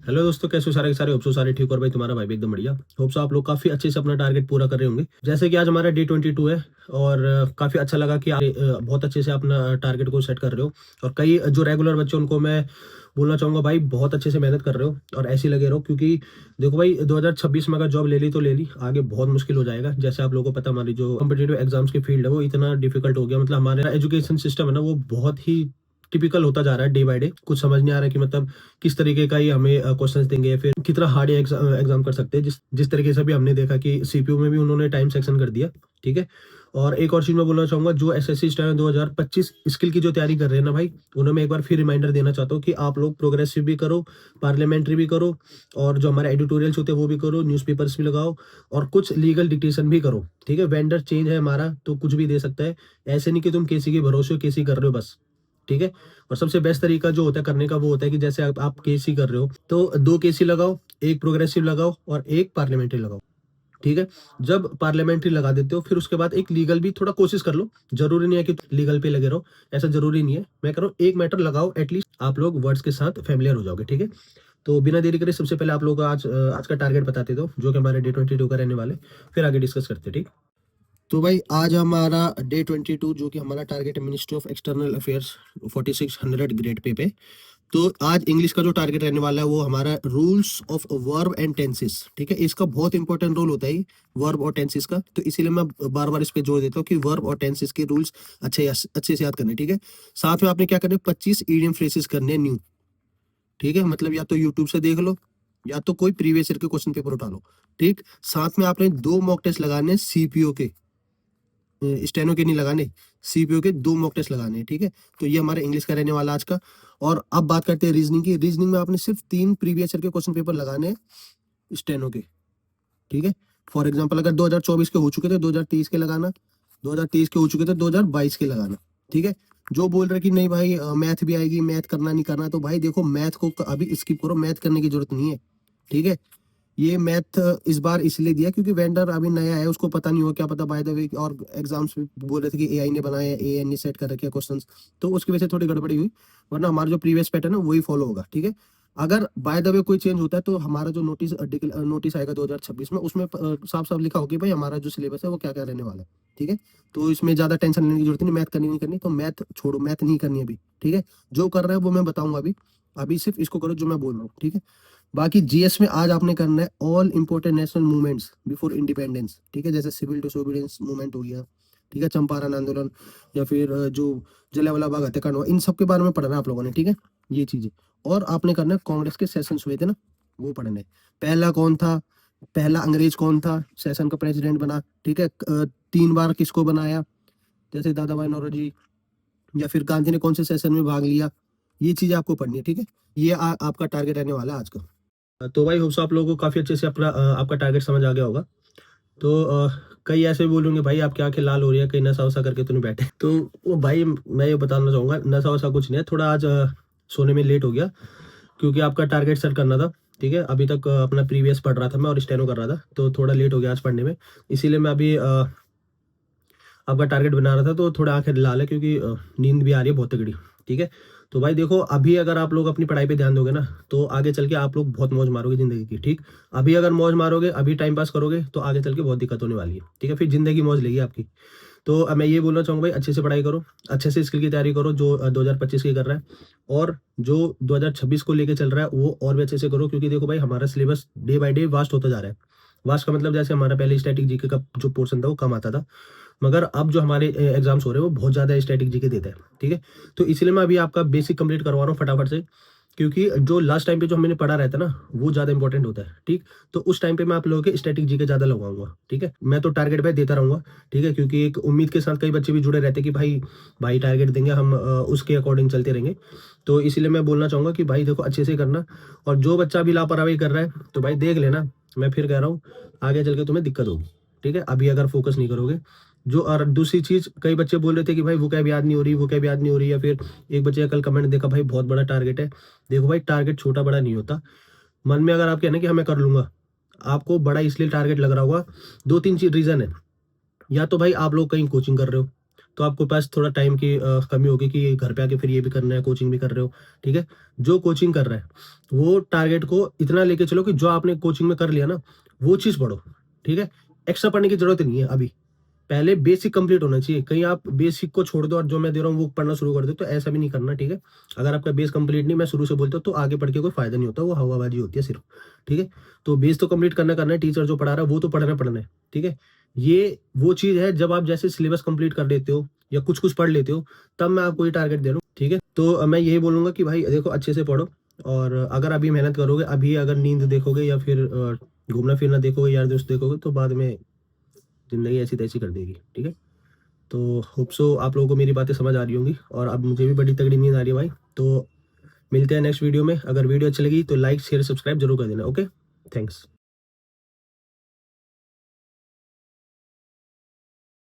Hello दोस्तों, कैसे हो सारे के सारे? होप सो सारे ठीक। और भाई तुम्हारा भाई भी एकदम बढ़िया। होप सो आप लोग काफी अच्छे से अपना टारगेट पूरा कर रहे होंगे। जैसे कि आज हमारा डे 22 है और काफी अच्छा लगा कि आप बहुत अच्छे से अपना टारगेट को सेट कर रहे हो। और कई जो रेगुलर बच्चे उनको मैं बोलना चाहूंगा, भाई बहुत अच्छे से मेहनत कर रहे हो और ऐसे ही लगे रहो। क्योंकि देखो भाई, 2026 में अगर जॉब ले ली तो ले ली, आगे बहुत मुश्किल हो जाएगा। जैसे आप लोगों को पता, हमारी जो कॉम्पिटेटिव एग्जाम्स की फील्ड है वो इतना डिफिकल्ट हो गया। मतलब हमारा एजुकेशन सिस्टम है ना, वो बहुत ही टिपिकल होता जा रहा है डे बाय डे। कुछ समझ नहीं आ रहा है कि मतलब किस तरीके का ही हमें क्वेश्चंस देंगे, फिर कितना हार्ड एग्जाम कर सकते हैं। जिस जिस तरीके से भी हमने देखा कि सीपीयू में भी उन्होंने टाइम सेक्शन कर दिया। ठीक है। और एक और चीज मैं बोलना चाहूंगा, जो एसएससी स्टैंड 2025 स्किल की जो तैयारी कर रहे हैं ना भाई, उन्हें मैं एक बार फिर रिमाइंडर देना चाहता हूँ कि आप लोग प्रोग्रेसिव भी करो, पार्लियामेंट्री भी करो, और जो हमारे एडिटोरियल्स होते हैं वो भी करो, न्यूज़पेपर्स भी लगाओ, और कुछ लीगल डिक्टेशन भी करो। ठीक है। वेंडर चेंज है हमारा तो कुछ भी दे सकता है। ऐसे नहीं कि तुम किसी के भरोसे हो, किसी कर रहे हो बस। ठीक है। और सबसे बेस्ट तरीका जो होता है करने का, वो होता है कि जैसे आप केसी कर रहे हो तो 2 केसी लगाओ, एक प्रोग्रेसिव लगाओ और एक पार्लियामेंट्री लगाओ। ठीक है। जब पार्लियामेंट्री लगा देते हो, फिर उसके बाद एक लीगल भी थोड़ा कोशिश कर लो। जरूरी नहीं है कि लीगल पे लगे रहो, ऐसा जरूरी नहीं है। मैं कह रहा हूँ एक मैटर लगाओ, एटलीस्ट आप लोग वर्ड्स के साथ फेमिलियर हो जाओगे। ठीक है। तो बिना देरी करे सबसे पहले आप लोग का आज का टारगेट बताते दो, जो कि हमारे डे 22 का रहने वाले, फिर आगे डिस्कस करते हैं। ठीक। तो भाई आज हमारा डे 22, जो कि हमारा टारगेट है ministry of external affairs 4600 grade pay. तो आज इंग्लिश का जो टारगेट रहने वाला है वो हमारा rules of verb and tenses. ठीक है। इसका बहुत इंपॉर्टेंट रोल होता है वर्ब और टेंसेस का, तो इसीलिए मैं बार बार इस पे जोर देता हूँ कि वर्ब और टेंसेस के रूल्स अच्छे से याद करने। ठीक है। साथ में आपने क्या करना है, 25 ईडियम फ्रेजेस करने हैं न्यू। ठीक है। मतलब या तो यूट्यूब से देख लो, या तो कोई प्रीवियस ईयर के क्वेश्चन पेपर उठा लो। ठीक। साथ में आपने 2 मॉक टेस्ट लगाने सीपीओ के, स्टेनो के नहीं लगाने, सीपीओ के 2 मॉक टेस्ट लगाने हैं। ठीक है। तो ये हमारे इंग्लिश का रहने वाला आज का। और अब बात करते हैं रीजनिंग की। रीजनिंग में आपने सिर्फ 3 प्रीवियस ईयर के क्वेश्चन पेपर लगाने हैं स्टेनो के। ठीक है। फॉर एग्जाम्पल, अगर 2024 के हो चुके थे 2023 के लगाना, 2023 के हो चुके थे 2022 के लगाना। ठीक है। जो बोल रहे कि नहीं भाई मैथ भी आएगी, मैथ करना नहीं करना, तो भाई देखो मैथ को अभी स्किप करो, मैथ करने की जरूरत नहीं है। ठीक है। ये मैथ इस बार इसलिए दिया क्योंकि वेंडर अभी नया है, उसको पता नहीं हो, क्या पता बाय द वे और एग्जाम्स में बोल रहे थे कि एआई ने बनाया है, एआई ने सेट कर रखे क्वेश्चंस, तो उसकी वजह से थोड़ी गड़बड़ी हुई। वरना हमारा जो प्रीवियस पैटर्न है वही फॉलो होगा। ठीक है। अगर बाय द वे कोई चेंज होता है तो हमारा जो नोटिस आएगा 2026 में, उसमें साफ साफ लिखा होगा कि भाई हमारा जो सिलेबस है वो क्या क्या रहने वाला है। ठीक है। तो इसमें ज्यादा टेंशन लेने की जरूरत नहीं, मैथ करनी नहीं करनी तो मैथ छोड़ो, मैथ नहीं करनी अभी। ठीक है। जो कर रहा है वो मैं बताऊंगा अभी। अभी सिर्फ इसको करो जो मैं बोल रहा हूँ। ठीक है। बाकी जीएस में आज आपने करना है all important national movements before independence. ठीक है। जैसे सिविल डिसोबीडियंस मूवमेंट हो गया, ठीक है, चंपारण आंदोलन, या फिर जो जलियांवाला बाग हत्याकांड हुआ, इन सब के बारे में पढ़ना है आप लोगों ने। ठीक है। ये चीजें। और आपने करना है कांग्रेस के सेशंस हुए थे ना, वो पढ़ने हैं। पहला कौन था, पहला अंग्रेज कौन था सेशन का प्रेसिडेंट बना। ठीक है। 3 बार किसको बनाया, जैसे दादा भाई नौरोजी, या फिर गांधी ने कौन से सेशन में भाग लिया। ये चीजें आपको पढ़नी है। ठीक है। ये आपका टारगेट रहने वाला है आज का। तो भाई होप्स आप लोगों को काफी अच्छे से अपना आपका टारगेट समझ आ गया होगा। तो कई ऐसे भी बोलूंगे भाई आपकी आंखें लाल हो रही है, कहीं नशा वशा करके तो नहीं बैठे। तो वो भाई मैं ये बताना चाहूंगा, नशा वशा कुछ नहीं है। थोड़ा आज सोने में लेट हो गया क्योंकि आपका टारगेट सेट करना था। ठीक है। अभी तक अपना प्रीवियस पढ़ रहा था मैं और स्टेनो कर रहा था, तो थोड़ा लेट हो गया आज पढ़ने में। इसीलिए मैं अभी आपका टारगेट बना रहा था, तो थोड़ा आंखें लाल है क्योंकि नींद भी आ रही है बहुत तगड़ी। ठीक है। तो भाई देखो, अभी अगर आप लोग अपनी पढ़ाई पे ध्यान दोगे ना, तो आगे चल के आप लोग बहुत मौज मारोगे जिंदगी की। ठीक। अभी अगर मौज मारोगे, अभी टाइम पास करोगे, तो आगे चल के बहुत दिक्कत होने वाली है। ठीक है। फिर जिंदगी मौज लेगी आपकी। तो अब मैं ये बोलना चाहूंगा भाई, अच्छे से पढ़ाई करो, अच्छे से स्किल की तैयारी करो जो 2025 की कर रहा है, और जो 2026 को लेके चल रहा है वो और भी अच्छे से करो। क्योंकि देखो भाई, हमारा syllabus day by day vast होता जा रहा है। वास्ट का मतलब, जैसे हमारा पहले स्टैटिक जीके का जो पोर्शन था वो कम आता था, मगर अब जो हमारे एग्जाम्स हो रहे हैं वो बहुत ज़्यादा स्टैटिक जीके देते हैं। ठीक है। तो इसलिए मैं अभी आपका बेसिक कंप्लीट करवा रहा हूँ फटाफट से, क्योंकि जो लास्ट टाइम पे जो हमने पढ़ा रहता है ना, वो ज़्यादा इंपॉर्टेंट होता है। ठीक। तो उस टाइम पे मैं आप लोगों के स्टैटिक जीके ज़्यादा लगवाऊंगा। ठीक है। मैं तो टारगेट भाई देता रहूंगा। ठीक है। क्योंकि एक उम्मीद के साथ कई बच्चे भी जुड़े रहते हैं कि भाई भाई टारगेट देंगे हम, उसके अकॉर्डिंग चलते रहेंगे। तो इसीलिए मैं बोलना चाहूंगा कि भाई देखो अच्छे से करना। और जो बच्चा अभी लापरवाही कर रहा है तो भाई देख लेना, मैं फिर कह रहा हूँ आगे चल के तुम्हें दिक्कत होगी। ठीक है। अभी अगर फोकस नहीं करोगे। जो और दूसरी चीज, कई बच्चे बोल रहे थे कि भाई वो कैब याद नहीं हो रही, वो कैब याद नहीं हो रही, या फिर एक बच्चे का कल कमेंट देखा भाई बहुत बड़ा टारगेट है। देखो भाई, टारगेट छोटा बड़ा नहीं होता। मन में अगर आप कहना कि हाँ मैं कर लूंगा, आपको बड़ा इसलिए टारगेट लग रहा होगा। 2-3 चीज रीजन है। या तो भाई आप लोग कहीं कोचिंग कर रहे हो, तो आपके पास थोड़ा टाइम की कमी होगी कि घर पे आके फिर ये भी करना है, कोचिंग भी कर रहे हो, ठीक है। जो कोचिंग कर रहा है वो टारगेट को इतना लेके चलो कि जो आपने कोचिंग में कर लिया ना वो चीज़ पढ़ो, ठीक है। एक्स्ट्रा पढ़ने की जरूरत नहीं है अभी, पहले बेसिक कंप्लीट होना चाहिए। कहीं आप बेसिक को छोड़ दो और जो मैं दे रहा हूँ वो पढ़ना शुरू कर दो, तो ऐसा भी नहीं करना, ठीक है। अगर आपका बेस कंप्लीट नहीं, मैं शुरू से बोलता हूँ, तो आगे पढ़ के कोई फायदा नहीं होता, वो हवाबाजी होती है सिर्फ, ठीक है। तो बेस तो कंप्लीट करना है, टीचर जो पढ़ा रहा है वो तो पढ़ना है, ठीक है। ये वो चीज़ है जब आप जैसे सिलेबस कंप्लीट कर लेते हो या कुछ कुछ पढ़ लेते हो, तब मैं आपको ये टारगेट दे रहा हूँ, ठीक है। तो मैं यही बोलूंगा कि भाई देखो अच्छे से पढ़ो, और अगर अभी मेहनत करोगे, अभी अगर नींद देखोगे या फिर घूमना फिरना देखोगे, यार दोस्त देखोगे, तो बाद में जिंदगी ऐसी तैसी कर देगी, ठीक है। तो होप सो आप लोगों को मेरी बातें समझ आ रही होंगी, और अब मुझे भी बड़ी तगड़ी नींद आ रही है भाई। तो मिलते हैं नेक्स्ट वीडियो में। अगर वीडियो अच्छी लगी तो लाइक शेयर सब्सक्राइब जरूर कर देना। Okay, thanks.